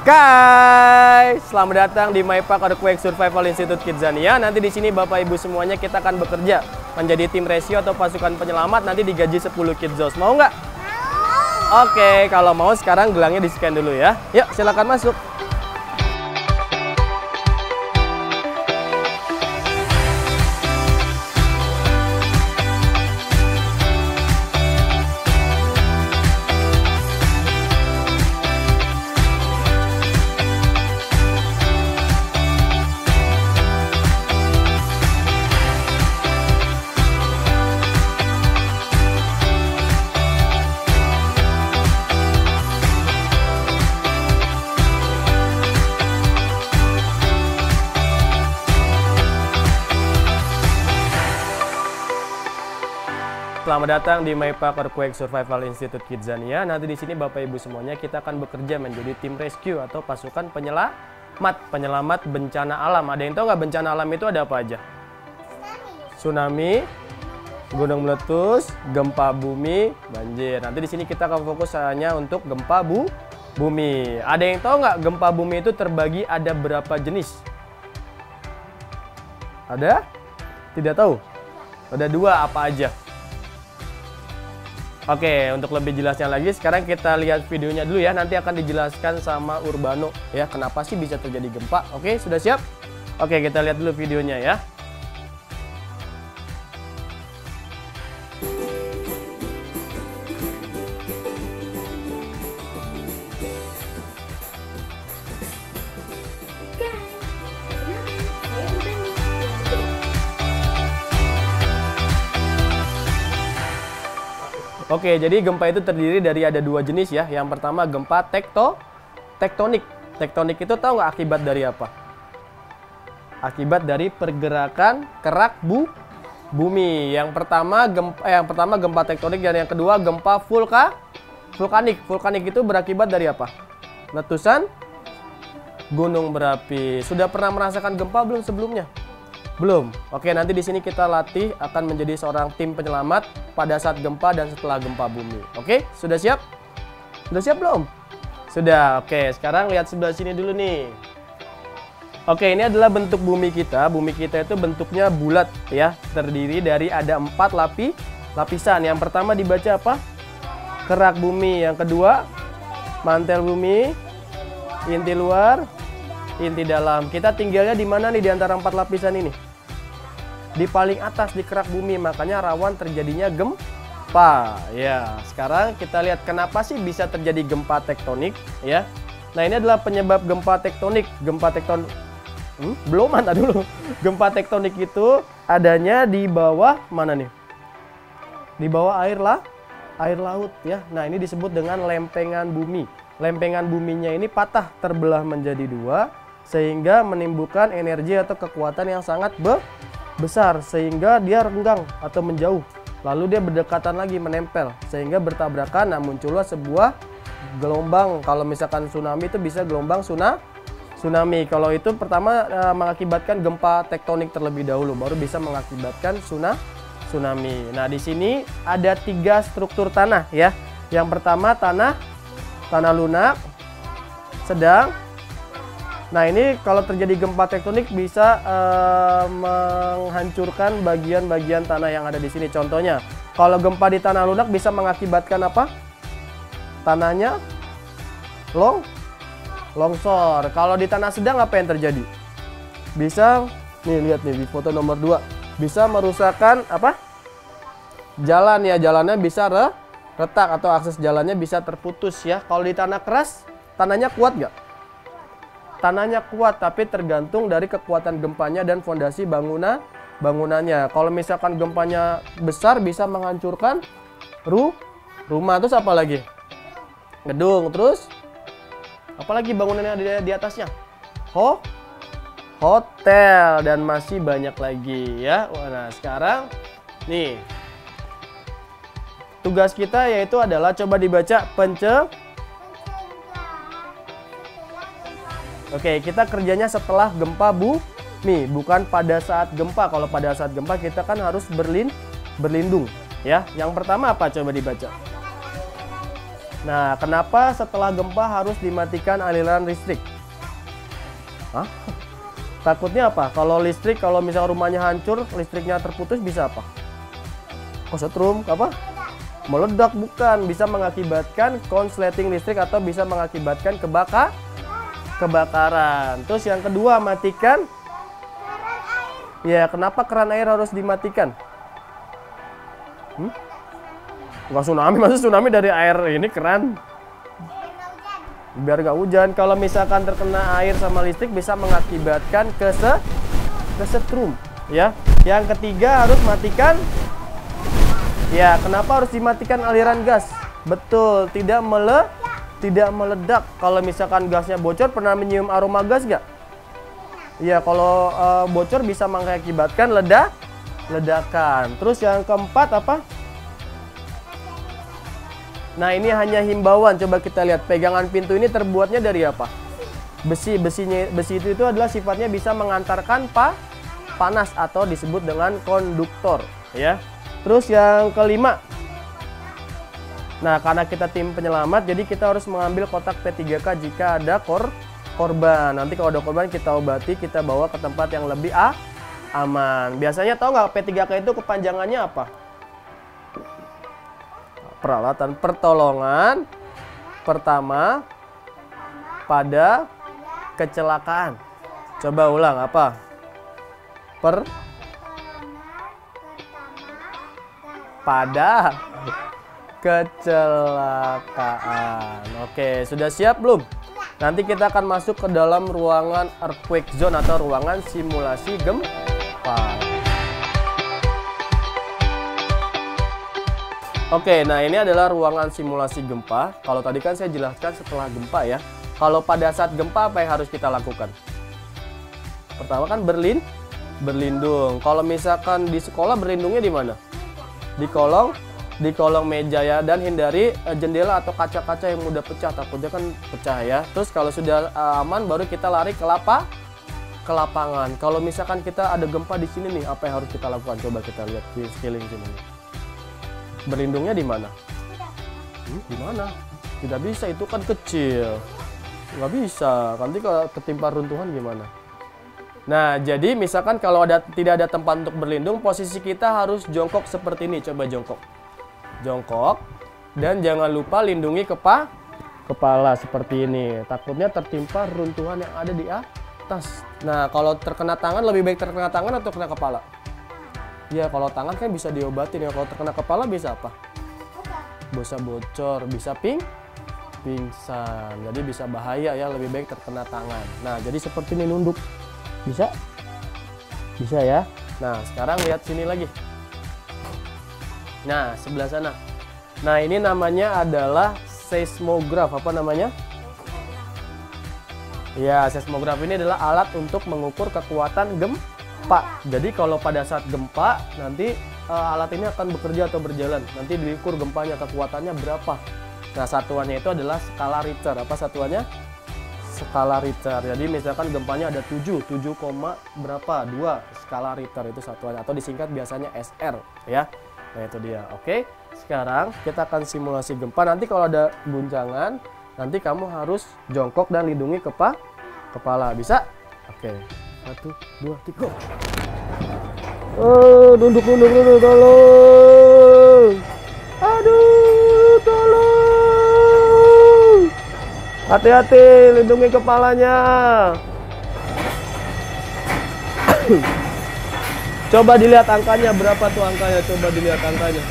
Guys, selamat datang di MyPark Earthquake Survival Institute Kidzania. Nanti di sini Bapak Ibu semuanya kita akan bekerja menjadi tim rescue atau pasukan penyelamat. Nanti digaji 10 Kidzos. Mau nggak? Oke, kalau mau sekarang gelangnya di-scan dulu ya. Yuk, silakan masuk. Selamat datang di MyPark Earthquake Survival Institute Kidzania. Nanti di sini Bapak Ibu semuanya kita akan bekerja menjadi tim rescue atau pasukan penyelamat bencana alam. Ada yang tahu nggak bencana alam itu ada apa aja? Tsunami, gunung meletus, gempa bumi, banjir. Nanti di sini kita akan fokus hanya untuk gempa bumi. Ada yang tahu nggak gempa bumi itu terbagi ada berapa jenis? Ada? Tidak tahu? Ada 2, apa aja? Oke, untuk lebih jelasnya lagi, sekarang kita lihat videonya dulu ya. Nanti akan dijelaskan sama Urbano ya, kenapa sih bisa terjadi gempa. Oke, sudah siap? Oke, kita lihat dulu videonya ya. Oke, jadi gempa itu terdiri dari ada 2 jenis ya. Yang pertama gempa tektonik. Tektonik itu tahu nggak akibat dari apa? Akibat dari pergerakan kerak bumi. Yang pertama gempa tektonik dan yang kedua gempa vulkanik. Vulkanik itu berakibat dari apa? Letusan gunung berapi. Sudah pernah merasakan gempa belum sebelumnya? Belum. Oke, nanti di sini kita latih akan menjadi seorang tim penyelamat pada saat gempa dan setelah gempa bumi. Oke, sudah siap? Sudah siap belum? Sudah. Oke, sekarang lihat sebelah sini dulu nih. Oke, ini adalah bentuk bumi kita. Bumi kita itu bentuknya bulat ya, terdiri dari ada 4 lapisan. Yang pertama dibaca apa? Kerak bumi. Yang kedua mantel bumi, inti luar, inti dalam. Kita tinggalnya di mana nih di antara 4 lapisan ini? Di paling atas, di kerak bumi, makanya rawan terjadinya gempa. Ya, sekarang kita lihat kenapa sih bisa terjadi gempa tektonik ya. Nah, ini adalah penyebab gempa tektonik. Gempa tektonik itu adanya di bawah mana nih? Di bawah air laut ya. Nah, ini disebut dengan lempengan bumi. Lempengan buminya ini patah, terbelah menjadi 2 sehingga menimbulkan energi atau kekuatan yang sangat besar sehingga dia renggang atau menjauh. Lalu dia berdekatan lagi, menempel sehingga bertabrakan. Nah, muncullah sebuah gelombang. Kalau misalkan tsunami itu bisa gelombang tsunami. Kalau itu pertama mengakibatkan gempa tektonik terlebih dahulu, baru bisa mengakibatkan tsunami. Nah, di sini ada 3 struktur tanah ya. Yang pertama tanah lunak, sedang. Nah, ini kalau terjadi gempa tektonik bisa menghancurkan bagian-bagian tanah yang ada di sini. Contohnya, kalau gempa di tanah lunak bisa mengakibatkan apa? Tanahnya longsor. Kalau di tanah sedang apa yang terjadi? Bisa, nih lihat nih di foto nomor 2, bisa merusakkan apa? Jalan ya, jalannya bisa retak atau akses jalannya bisa terputus ya. Kalau di tanah keras, tanahnya kuat nggak? Tanahnya kuat, tapi tergantung dari kekuatan gempanya dan fondasi bangunannya. Kalau misalkan gempanya besar bisa menghancurkan rumah. Terus apa lagi? Gedung. Terus apalagi bangunan yang ada di atasnya? Hotel dan masih banyak lagi ya. Nah, sekarang nih tugas kita yaitu adalah coba dibaca Oke, kita kerjanya setelah gempa bumi, bukan pada saat gempa. Kalau pada saat gempa kita kan harus berlindung ya. Yang pertama apa? Coba dibaca. Nah, kenapa setelah gempa harus dimatikan aliran listrik? Hah? Takutnya apa? Kalau listrik, kalau misal rumahnya hancur, listriknya terputus bisa apa? Kesetrum, apa? Meledak, bukan. Bisa mengakibatkan konsleting listrik atau bisa mengakibatkan kebakaran. Terus yang kedua, matikan. Ya, kenapa keran air harus dimatikan? Nggak tsunami, maksud tsunami dari air ini keran? Biar nggak hujan. Kalau misalkan terkena air sama listrik bisa mengakibatkan kesetrum. Ya. Yang ketiga harus matikan. Ya, kenapa harus dimatikan aliran gas? Betul, tidak meledak. Kalau misalkan gasnya bocor, pernah menyium aroma gas nggak? Ya, kalau bocor bisa mengakibatkan ledakan. Terus yang keempat apa? Nah, ini hanya himbauan. Coba kita lihat. Pegangan pintu ini terbuatnya dari apa? Besi. Besi itu adalah sifatnya bisa mengantarkan panas atau disebut dengan konduktor, ya. Terus yang kelima. Nah, karena kita tim penyelamat, jadi kita harus mengambil kotak P3K jika ada korban. Nanti kalau ada korban kita obati, kita bawa ke tempat yang lebih aman. Biasanya tahu nggak P3K itu kepanjangannya apa? Peralatan pertolongan pertama pada kecelakaan. Coba ulang, apa? Pada kecelakaan. Oke, sudah siap belum? Nanti kita akan masuk ke dalam ruangan earthquake zone atau ruangan simulasi gempa. Oke, nah ini adalah ruangan simulasi gempa. Kalau tadi kan saya jelaskan setelah gempa ya. Kalau pada saat gempa apa yang harus kita lakukan? Pertama kan berlindung. Kalau misalkan di sekolah berlindungnya di mana? Di kolong meja ya, dan hindari jendela atau kaca-kaca yang mudah pecah, takutnya kan pecah ya. Terus kalau sudah aman baru kita lari ke lapangan. Kalau misalkan kita ada gempa di sini nih, apa yang harus kita lakukan? Coba kita lihat di sekeliling sini nih. Berlindungnya di mana? Di mana? Tidak bisa, itu kan kecil. Nggak bisa. Nanti kalau ketimpa runtuhan gimana? Nah, jadi misalkan kalau tidak ada tempat untuk berlindung, posisi kita harus jongkok seperti ini. Coba jongkok. Jongkok. Dan jangan lupa lindungi kepala seperti ini. Takutnya tertimpa runtuhan yang ada di atas. Nah, kalau terkena tangan, lebih baik terkena tangan atau kena kepala? Ya, kalau tangan kan bisa diobatin ya. Kalau terkena kepala bisa apa? Bisa bocor, bisa pingsan. Jadi bisa bahaya ya, lebih baik terkena tangan. Nah, jadi seperti ini nunduk. Bisa? Bisa ya. Nah, sekarang lihat sini lagi. Nah, sebelah sana. Nah, ini namanya adalah seismograf. Apa namanya? Ya, seismograf ini adalah alat untuk mengukur kekuatan gempa. Jadi kalau pada saat gempa nanti alat ini akan bekerja atau berjalan. Nanti diukur gempanya, kekuatannya berapa. Nah, satuannya itu adalah skala Richter. Apa satuannya? Skala Richter. Jadi misalkan gempanya ada 7 berapa? 2 skala Richter itu satuannya, atau disingkat biasanya SR ya. Nah, itu dia. Oke. Sekarang kita akan simulasi gempa. Nanti kalau ada guncangan, nanti kamu harus jongkok dan lindungi kepala. Bisa? Oke. 1, 2, 3. Duduk, tolong. Aduh, tolong. Hati-hati, lindungi kepalanya. Coba dilihat angkanya, berapa tuh angkanya? Coba dilihat angkanya.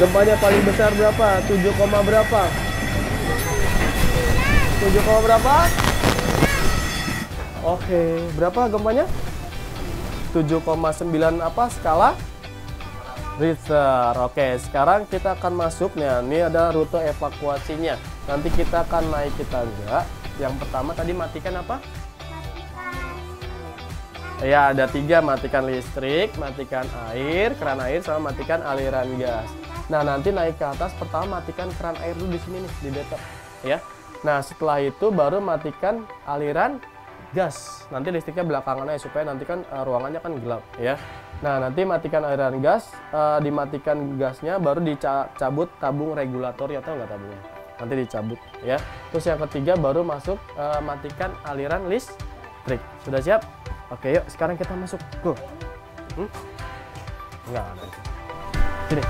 Gempanya paling besar berapa? 7, berapa? 7, berapa? Oke, berapa gempanya? 7,9 apa skala Richter. Oke, sekarang kita akan masuk nih. Ini ada rute evakuasinya. Nanti kita akan naik ke tangga. Yang pertama tadi matikan apa? Ya, ada 3, matikan listrik, matikan air, keran air, sama matikan aliran gas. Nah, nanti naik ke atas, pertama matikan keran air dulu di sini nih, di detok, ya. Nah, setelah itu baru matikan aliran gas. Nanti listriknya belakangan aja supaya nanti kan ruangannya kan gelap, ya. Nah, nanti matikan aliran gas, dimatikan gasnya, baru dicabut tabung regulator, atau nggak tabungnya? nanti dicabut ya. Terus yang ketiga baru masuk matikan aliran listrik. Sudah siap? Oke, yuk sekarang kita masuk. Go. Enggak ada. Sini.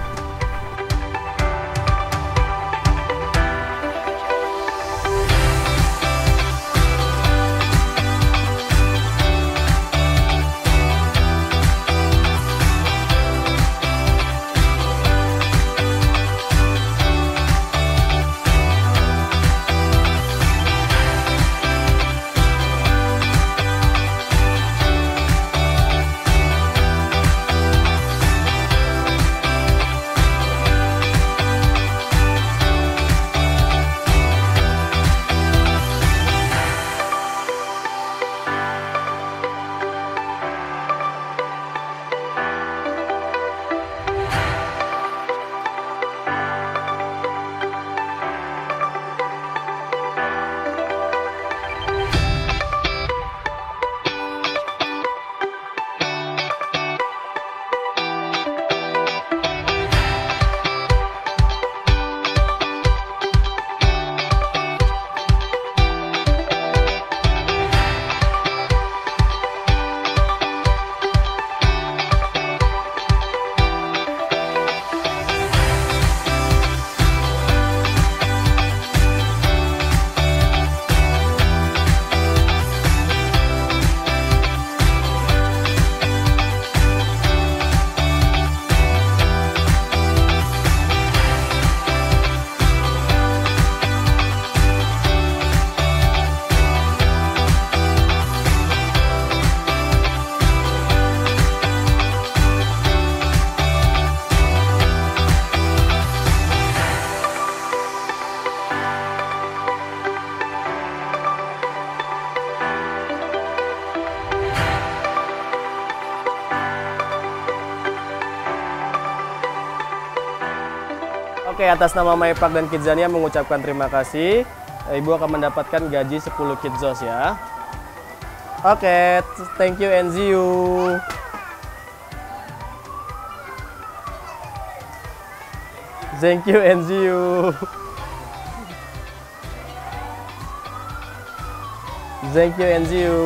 Oke, atas nama Mypark dan Kidzania mengucapkan terima kasih. Ibu akan mendapatkan gaji 10 Kidzos ya. Oke, thank you and see you. Thank you and see you. Thank you and see you.